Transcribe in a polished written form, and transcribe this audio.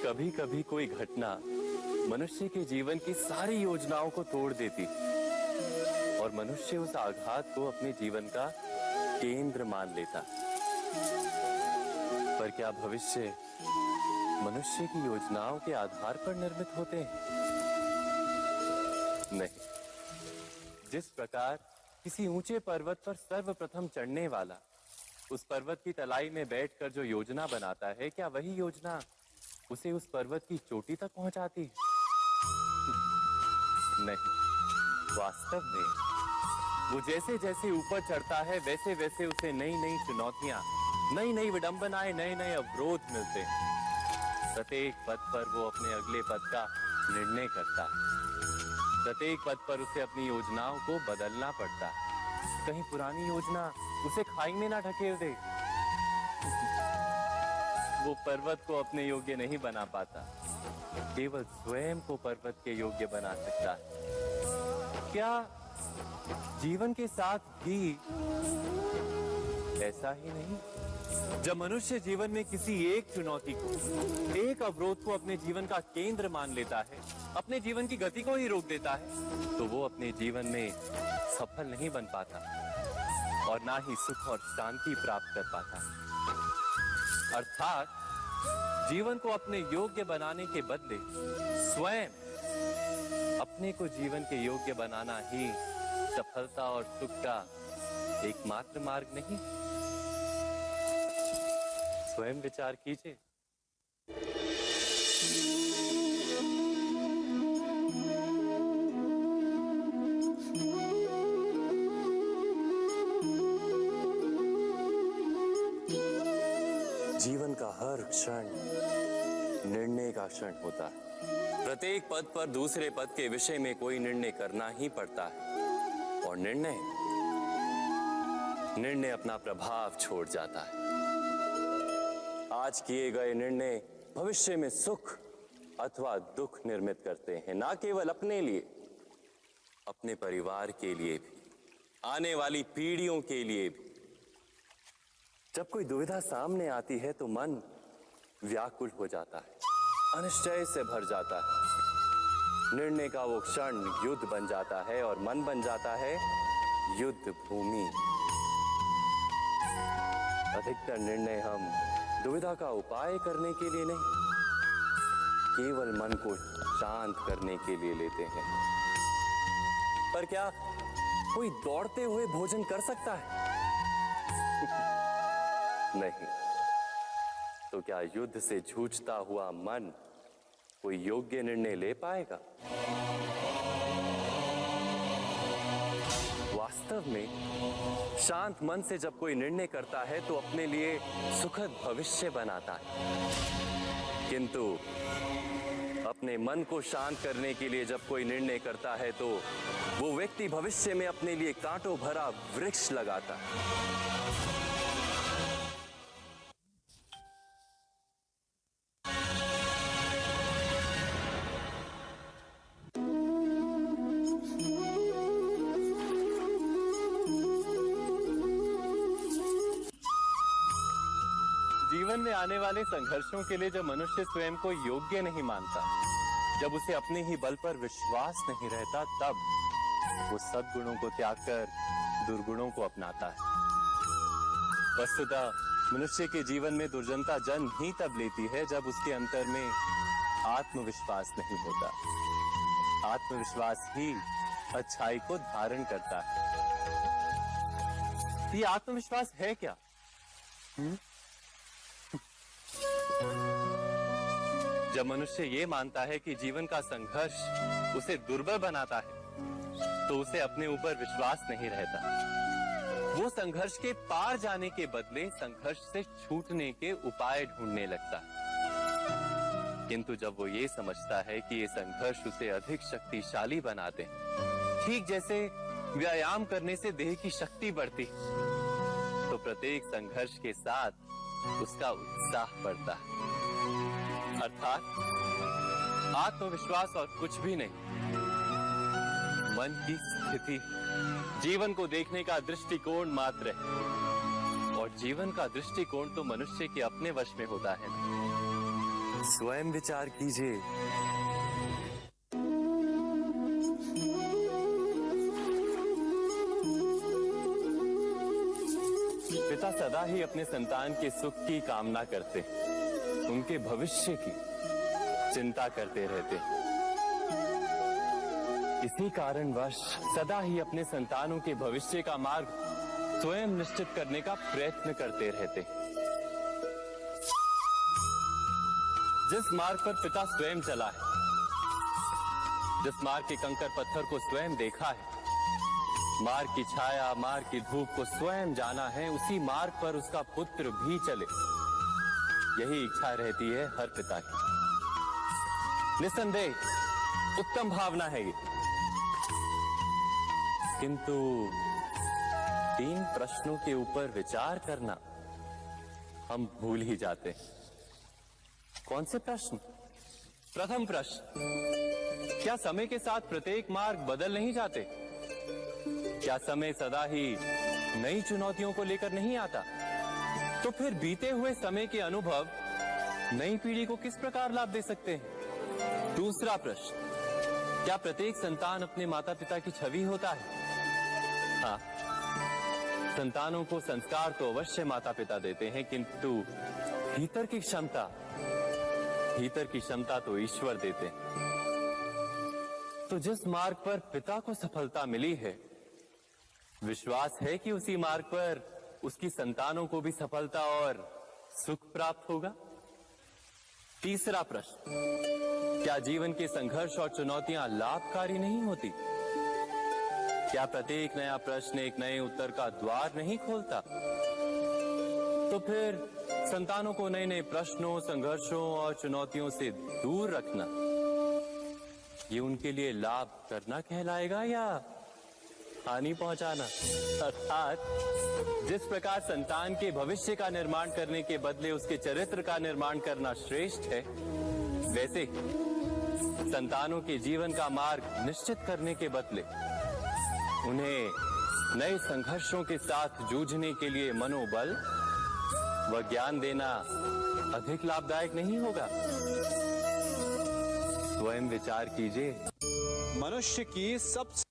कभी कभी कोई घटना मनुष्य के जीवन की सारी योजनाओं को तोड़ देती और मनुष्य उस आघात को अपने जीवन का केंद्र मान लेता। पर क्या भविष्य मनुष्य की योजनाओं के आधार पर निर्मित होते हैं? नहीं। जिस प्रकार किसी ऊंचे पर्वत पर सर्वप्रथम चढ़ने वाला उस पर्वत की तलाई में बैठकर जो योजना बनाता है, क्या वही योजना उसे उस पर्वत की चोटी तक पहुंचाती है? नहीं। वास्तव में वो जैसे जैसे ऊपर चढ़ता है वैसे वैसे उसे नई नई चुनौतियां, नई नई विडंबनाएं, नए नए अवरोध मिलते हैं। प्रत्येक पद पर वो अपने अगले पद का निर्णय करता है। प्रत्येक पद पर उसे अपनी योजनाओं को बदलना पड़ता है। कहीं पुरानी योजना उसे खाई में ना ढकेल दे। वो पर्वत को अपने योग्य नहीं बना पाता, केवल स्वयं को पर्वत के योग्य बना सकता है। क्या जीवन के साथ भी ऐसा ही नहीं? जब मनुष्य जीवन में किसी एक चुनौती को, एक अवरोध को अपने जीवन का केंद्र मान लेता है, अपने जीवन की गति को ही रोक देता है, तो वो अपने जीवन में सफल नहीं बन पाता और ना ही सुख और शांति प्राप्त कर पाता। अर्थात जीवन को अपने योग्य बनाने के बदले स्वयं अपने को जीवन के योग्य बनाना ही सफलता और सुख का एकमात्र मार्ग नहीं? स्वयं विचार कीजिए। जीवन का हर क्षण निर्णय का क्षण होता है। प्रत्येक पद पर दूसरे पद के विषय में कोई निर्णय करना ही पड़ता है और निर्णय अपना प्रभाव छोड़ जाता है। आज किए गए निर्णय भविष्य में सुख अथवा दुख निर्मित करते हैं, ना केवल अपने लिए, अपने परिवार के लिए भी, आने वाली पीढ़ियों के लिए भी। जब कोई दुविधा सामने आती है तो मन व्याकुल हो जाता है, अनिश्चय से भर जाता है। निर्णय का वो क्षण युद्ध बन जाता है और मन बन जाता है युद्ध भूमि। अधिकतर निर्णय हम दुविधा का उपाय करने के लिए नहीं, केवल मन को शांत करने के लिए लेते हैं। पर क्या कोई दौड़ते हुए भोजन कर सकता है? नहीं। तो क्या युद्ध से जूझता हुआ मन कोई योग्य निर्णय ले पाएगा? वास्तव में शांत मन से जब कोई निर्णय करता है तो अपने लिए सुखद भविष्य बनाता है। किंतु अपने मन को शांत करने के लिए जब कोई निर्णय करता है तो वो व्यक्ति भविष्य में अपने लिए कांटों भरा वृक्ष लगाता है। जीवन में आने वाले संघर्षों के लिए जब मनुष्य स्वयं को योग्य नहीं मानता, जब उसे अपने ही बल पर विश्वास नहीं रहता, तब वो सद्गुणों को त्याग कर दुर्गुणों को अपनाता है। वस्तुतः मनुष्य के जीवन में दुर्जनता जन्म ही तब लेती है जब उसके अंतर में आत्मविश्वास नहीं होता। आत्मविश्वास ही अच्छाई को धारण करता है। ये आत्मविश्वास है क्या? जब मनुष्य ये मानता है कि जीवन का संघर्ष उसे दुर्बल बनाता है, तो उसे अपने ऊपर विश्वास नहीं रहता। वो संघर्ष के पार जाने के बदले संघर्ष से छूटने के उपाय ढूंढने लगता है। किंतु जब वो ये समझता है कि ये संघर्ष उसे अधिक शक्तिशाली बनाते हैं, ठीक जैसे व्यायाम करने से देह की शक्ति बढ़ती, तो प्रत्येक संघर्ष के साथ उसका उत्साह बढ़ता है। अर्थात आत्मविश्वास और कुछ भी नहीं, मन की स्थिति, जीवन को देखने का दृष्टिकोण मात्र है। और जीवन का दृष्टिकोण तो मनुष्य के अपने वश में होता है। स्वयं विचार कीजिए। पिता सदा ही अपने संतान के सुख की कामना करते, उनके भविष्य की चिंता करते रहते। इसी कारणवश सदा ही अपने संतानों के भविष्य का मार्ग स्वयं निश्चित करने का प्रयत्न करते रहते। जिस मार्ग पर पिता स्वयं चला है, जिस मार्ग के कंकर पत्थर को स्वयं देखा है, मार्ग की छाया, मार्ग की धूप को स्वयं जाना है, उसी मार्ग पर उसका पुत्र भी चले, यही इच्छा रहती है हर पिता की। निस्संदेह उत्तम भावना है ये, किंतु 3 प्रश्नों के ऊपर विचार करना हम भूल ही जाते हैं। कौन से प्रश्न? प्रथम प्रश्न, क्या समय के साथ प्रत्येक मार्ग बदल नहीं जाते? क्या समय सदा ही नई चुनौतियों को लेकर नहीं आता? तो फिर बीते हुए समय के अनुभव नई पीढ़ी को किस प्रकार लाभ दे सकते हैं? दूसरा प्रश्न, क्या प्रत्येक संतान अपने माता पिता की छवि होता है? हाँ, संतानों को संस्कार तो अवश्य माता पिता देते हैं, किंतु भीतर की क्षमता तो ईश्वर देते हैं। तो जिस मार्ग पर पिता को सफलता मिली है, विश्वास है कि उसी मार्ग पर उसकी संतानों को भी सफलता और सुख प्राप्त होगा। तीसरा प्रश्न, क्या जीवन के संघर्ष और चुनौतियां लाभकारी नहीं होती? क्या प्रत्येक नया प्रश्न एक नए उत्तर का द्वार नहीं खोलता? तो फिर संतानों को नए नए प्रश्नों, संघर्षों और चुनौतियों से दूर रखना, ये उनके लिए लाभ करना कहलाएगा या हानि पहुंचाना? अर्थात जिस प्रकार संतान के भविष्य का निर्माण करने के बदले उसके चरित्र का निर्माण करना श्रेष्ठ है, वैसे ही संतानों के जीवन का मार्ग निश्चित करने के बदले उन्हें नए संघर्षों के साथ जूझने के लिए मनोबल व ज्ञान देना अधिक लाभदायक नहीं होगा? स्वयं विचार कीजिए। मनुष्य की सबसे